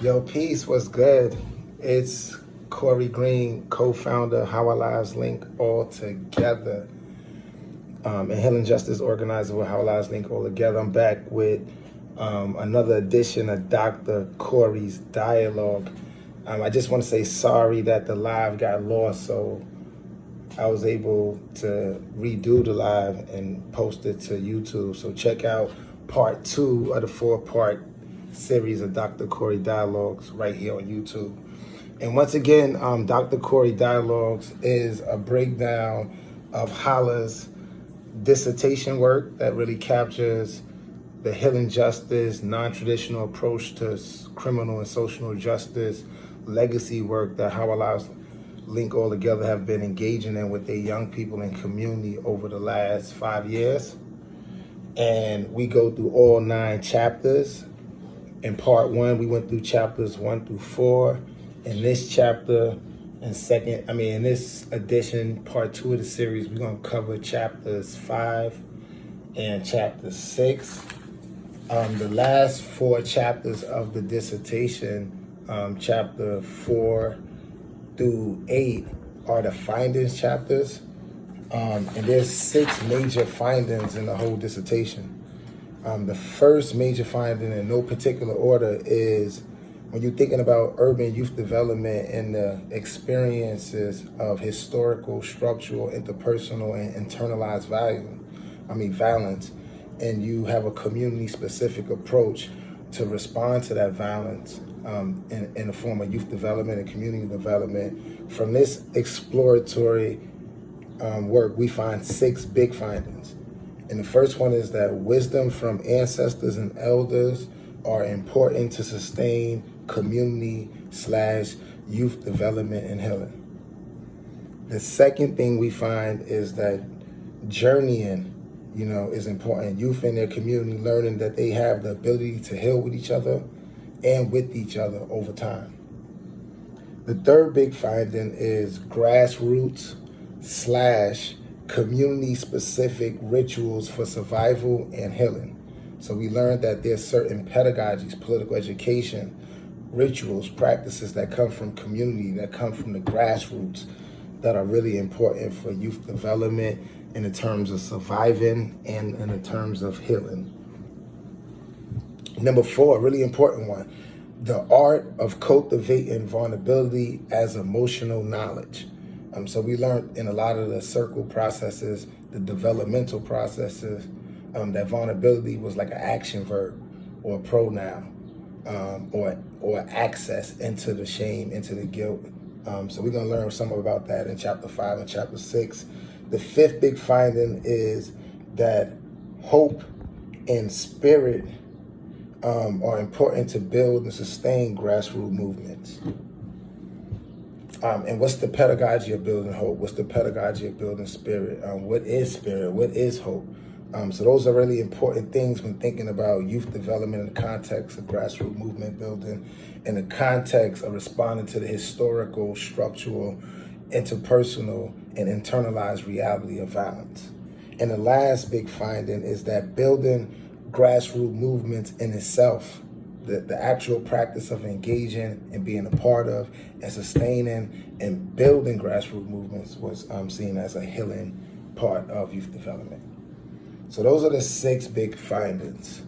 Yo, peace, what's good? It's Cory Green, co-founder, How Our Lives Link All Together, and Healing Justice organizer with How Our Lives Link All Together. I'm back with another edition of Dr. Cory's Dialogue. I just want to say sorry that the live got lost, so I was able to redo the live and post it to YouTube. So check out part 2 of the 4-part series of Dr. Cory Dialogues right here on YouTube. And once again, Dr. Cory Dialogues is a breakdown of H.O.L.La's dissertation work that really captures the healing justice, non-traditional approach to criminal and social justice, legacy work that How Our Lives Link All Together have been engaging in with their young people and community over the last 5 years. And we go through all 9 chapters. In part 1, we went through chapters 1 through 4. In this chapter, in this edition, part 2 of the series, we're going to cover chapters 5 and chapter 6. The last 4 chapters of the dissertation, chapter 4 through 8, are the findings chapters. And there's 6 major findings in the whole dissertation. The first major finding, in no particular order, is when you're thinking about urban youth development and the experiences of historical, structural, interpersonal, and internalized violence, and you have a community-specific approach to respond to that violence in the form of youth development and community development. From this exploratory work, we find 6 big findings. And the first one is that wisdom from ancestors and elders are important to sustain community/youth development and healing. The second thing we find is that journeying, is important. Youth in their community learning that they have the ability to heal with each other and with each other over time. The third big finding is grassroots / community-specific rituals for survival and healing. So we learned that there's certain pedagogies, political education, rituals, practices that come from community, that come from the grassroots, that are really important for youth development in the terms of surviving and in the terms of healing. Number 4, a really important one, the art of cultivating vulnerability as emotional knowledge. So we learned in a lot of the circle processes, the developmental processes, that vulnerability was like an action verb or a pronoun, or access into the shame, into the guilt. So we're gonna learn some about that in chapter 5 and chapter 6. The 5th big finding is that hope and spirit are important to build and sustain grassroots movements. And what's the pedagogy of building hope? What's the pedagogy of building spirit? What is spirit? What is hope? So those are really important things when thinking about youth development in the context of grassroots movement building, in the context of responding to the historical, structural, interpersonal, and internalized reality of violence. And the last big finding is that building grassroots movements in itself, the actual practice of engaging and being a part of and sustaining and building grassroots movements was seen as a healing part of youth development. So those are the 6 big findings.